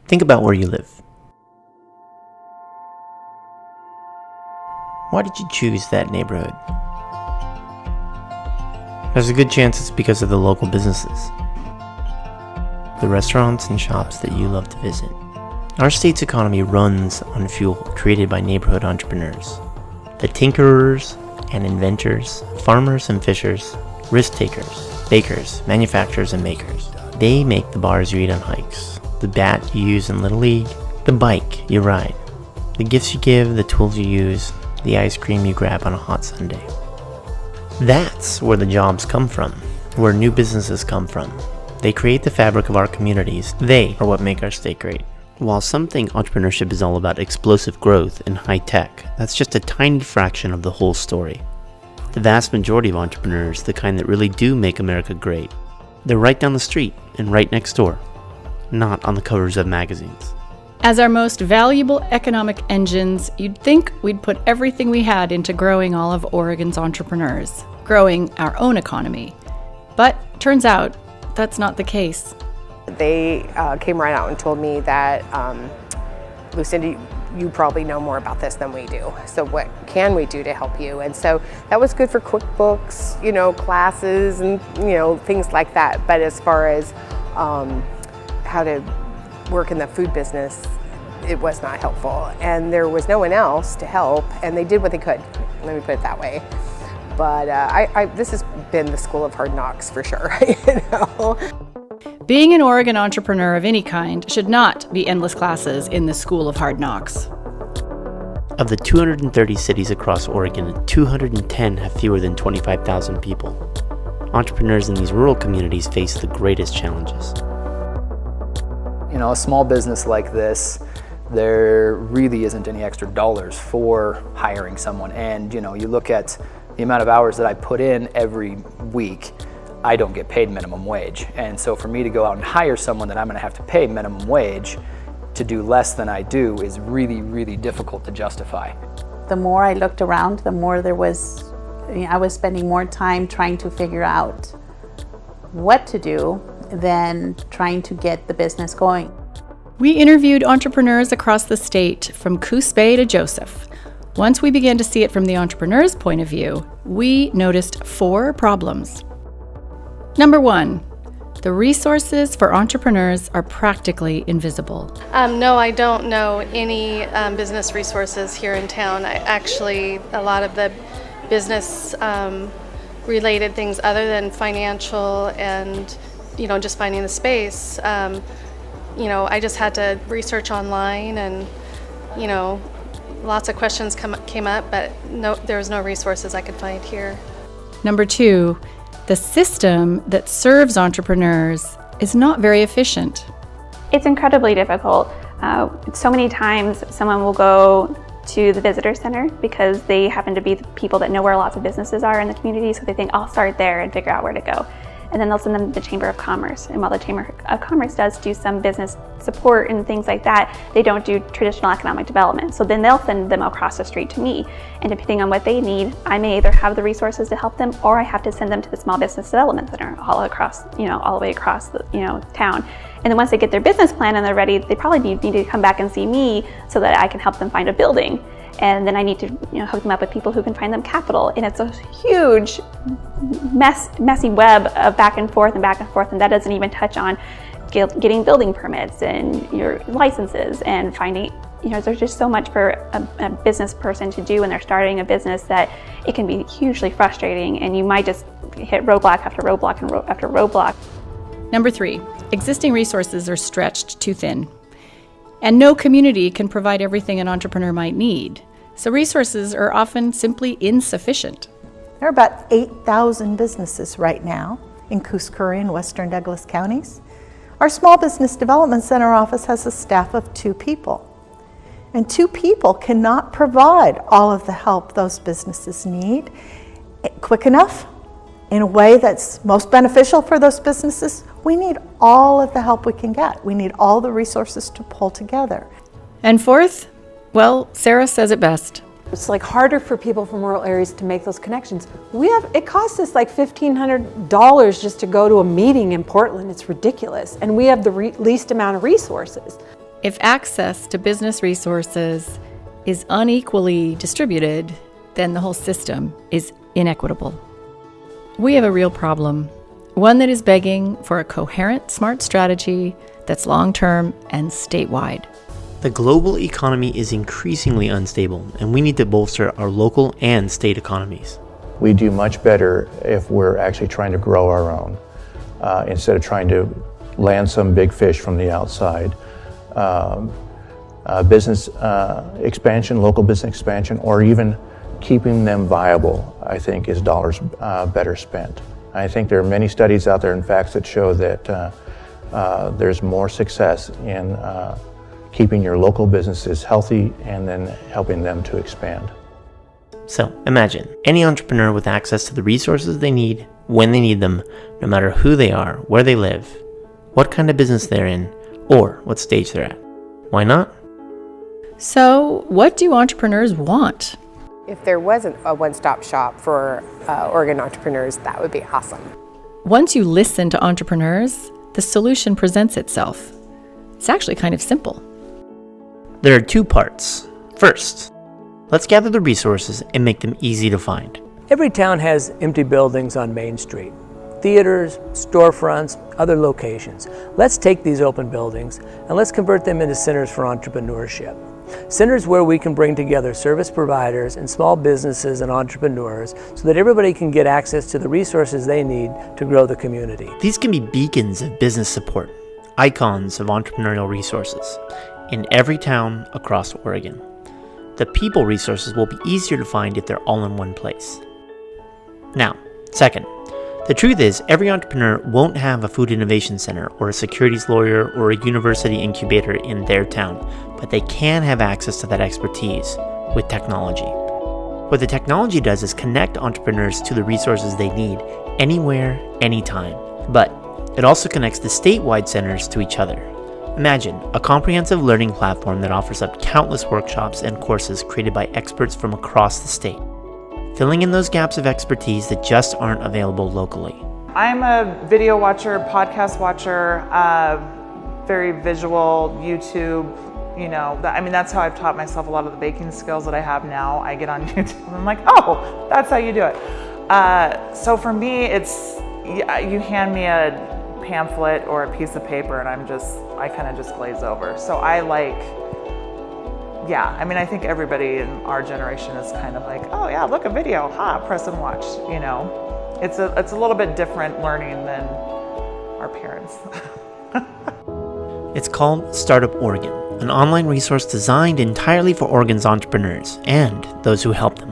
Think about where you live. Why did you choose that neighborhood? There's a good chance it's because of the local businesses, the restaurants and shops that you love to visit. Our state's economy runs on fuel created by neighborhood entrepreneurs. The tinkerers and inventors, farmers and fishers, risk takers, bakers, manufacturers and makers. They make the bars you eat on hikes, the bat you use in Little League, the bike you ride, the gifts you give, the tools you use, the ice cream you grab on a hot Sunday. That's where the jobs come from, where new businesses come from. They create the fabric of our communities. They are what make our state great. While some think entrepreneurship is all about explosive growth and high tech, that's just a tiny fraction of the whole story. The vast majority of entrepreneurs, the kind that really do make America great, they're right down the street and right next door, not on the covers of magazines. As our most valuable economic engines, you'd think we'd put everything we had into growing all of Oregon's entrepreneurs, growing our own economy. But turns out that's not the case. They came right out and told me that, Lucinda, you probably know more about this than we do. So what can we do to help you? And so that was good for QuickBooks, classes and, things like that. But as far as how to work in the food business, it was not helpful. And there was no one else to help, and they did what they could. Let me put it that way. But this has been the school of hard knocks for sure, Being an Oregon entrepreneur of any kind should not be endless classes in the school of hard knocks. Of the 230 cities across Oregon, 210 have fewer than 25,000 people. Entrepreneurs in these rural communities face the greatest challenges. A small business like this, there really isn't any extra dollars for hiring someone. And you look at the amount of hours that I put in every week, I don't get paid minimum wage. And so for me to go out and hire someone that I'm gonna have to pay minimum wage to do less than I do is really, really difficult to justify. The more I looked around, the more I was spending more time trying to figure out what to do than trying to get the business going. We interviewed entrepreneurs across the state, from Coos Bay to Joseph. Once we began to see it from the entrepreneur's point of view, we noticed 4 problems. Number 1, the resources for entrepreneurs are practically invisible. No, I don't know any business resources here in town. A lot of the business related things other than financial and just finding the space, I just had to research online, and lots of questions came up, but there was no resources I could find here. Number 2, the system that serves entrepreneurs is not very efficient. It's incredibly difficult. So many times someone will go to the visitor center because they happen to be the people that know where lots of businesses are in the community, so they think, I'll start there and figure out where to go. And then they'll send them to the Chamber of Commerce. And while the Chamber of Commerce does do some business support and things like that, they don't do traditional economic development. So then they'll send them across the street to me. And depending on what they need, I may either have the resources to help them, or I have to send them to the Small Business Development Center all across, all the way across the, town. And then once they get their business plan and they're ready, they probably need to come back and see me so that I can help them find a building. And then I need to hook them up with people who can find them capital. And it's a huge, messy web of back and forth, and that doesn't even touch on getting building permits and your licenses and finding, there's just so much for a business person to do when they're starting a business that it can be hugely frustrating, and you might just hit roadblock after roadblock after roadblock. Number 3, existing resources are stretched too thin. And no community can provide everything an entrepreneur might need. So resources are often simply insufficient. There are about 8,000 businesses right now in Coos Curry and Western Douglas counties. Our Small Business Development Center office has a staff of 2 people. And 2 people cannot provide all of the help those businesses need quick enough, in a way that's most beneficial for those businesses. We need all of the help we can get. We need all the resources to pull together. And 4th, well, Sarah says it best. It's harder for people from rural areas to make those connections. It costs us $1,500 just to go to a meeting in Portland. It's ridiculous. And we have the least amount of resources. If access to business resources is unequally distributed, then the whole system is inequitable. We have a real problem, one that is begging for a coherent, smart strategy that's long-term and statewide. The global economy is increasingly unstable, and we need to bolster our local and state economies. We do much better if we're actually trying to grow our own, instead of trying to land some big fish from the outside. Business expansion, local business expansion, or even keeping them viable, I think, is dollars better spent. I think there are many studies out there, in fact, that show that there's more success in keeping your local businesses healthy and then helping them to expand. So imagine any entrepreneur with access to the resources they need when they need them, no matter who they are, where they live, what kind of business they're in, or what stage they're at. Why not? So, what do entrepreneurs want? If there wasn't a one-stop shop for Oregon entrepreneurs, that would be awesome. Once you listen to entrepreneurs, the solution presents itself. It's actually kind of simple. There are two parts. First, let's gather the resources and make them easy to find. Every town has empty buildings on Main Street. Theaters, storefronts, other locations. Let's take these open buildings and let's convert them into centers for entrepreneurship. Centers where we can bring together service providers and small businesses and entrepreneurs so that everybody can get access to the resources they need to grow the community. These can be beacons of business support, icons of entrepreneurial resources in every town across Oregon. The people resources will be easier to find if they're all in one place. Now, second, the truth is every entrepreneur won't have a food innovation center or a securities lawyer or a university incubator in their town, but they can have access to that expertise with technology. What the technology does is connect entrepreneurs to the resources they need anywhere, anytime. But it also connects the statewide centers to each other. Imagine a comprehensive learning platform that offers up countless workshops and courses created by experts from across the state, filling in those gaps of expertise that just aren't available locally. I'm a video watcher, podcast watcher, very visual, YouTube, that's how I've taught myself a lot of the baking skills that I have now. I get on YouTube and I'm like, oh, that's how you do it. So for me, it's, you hand me a pamphlet or a piece of paper and I kind of just glaze over. So I think everybody in our generation is kind of like, oh yeah, look, a video, press and watch, It's a little bit different learning than our parents. It's called Startup Oregon, an online resource designed entirely for Oregon's entrepreneurs and those who help them.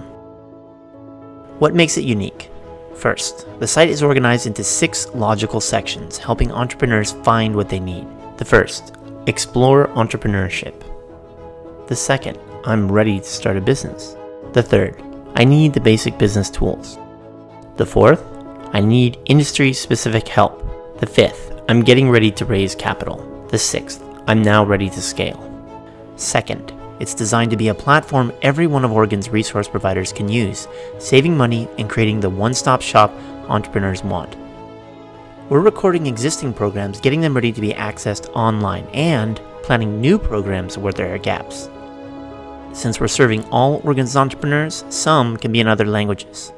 What makes it unique? First, the site is organized into 6 logical sections, helping entrepreneurs find what they need. The first, explore entrepreneurship. The second, I'm ready to start a business. The third, I need the basic business tools. The fourth, I need industry-specific help. The fifth, I'm getting ready to raise capital. The sixth, I'm now ready to scale. Second, it's designed to be a platform every one of Oregon's resource providers can use, saving money and creating the one-stop shop entrepreneurs want. We're recording existing programs, getting them ready to be accessed online, and planning new programs where there are gaps. Since we're serving all Oregon's entrepreneurs, some can be in other languages.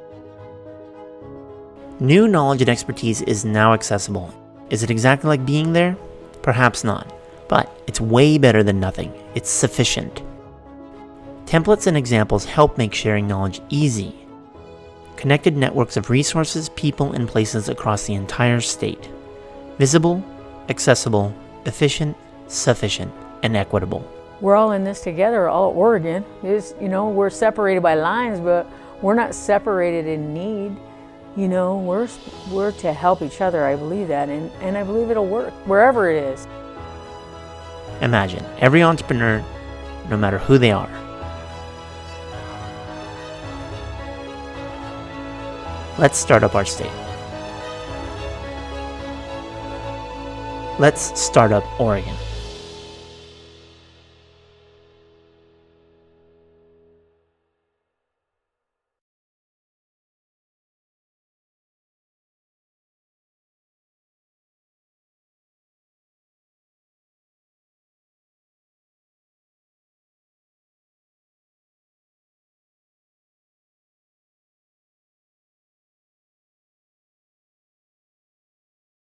New knowledge and expertise is now accessible. Is it exactly like being there? Perhaps not, but it's way better than nothing. It's sufficient. Templates and examples help make sharing knowledge easy. Connected networks of resources, people, and places across the entire state. Visible, accessible, efficient, sufficient, and equitable. We're all in this together, all Oregon. We're separated by lines, but we're not separated in need. We're to help each other, I believe that, and I believe it'll work, wherever it is. Imagine every entrepreneur, no matter who they are. Let's start up our state. Let's start up Oregon.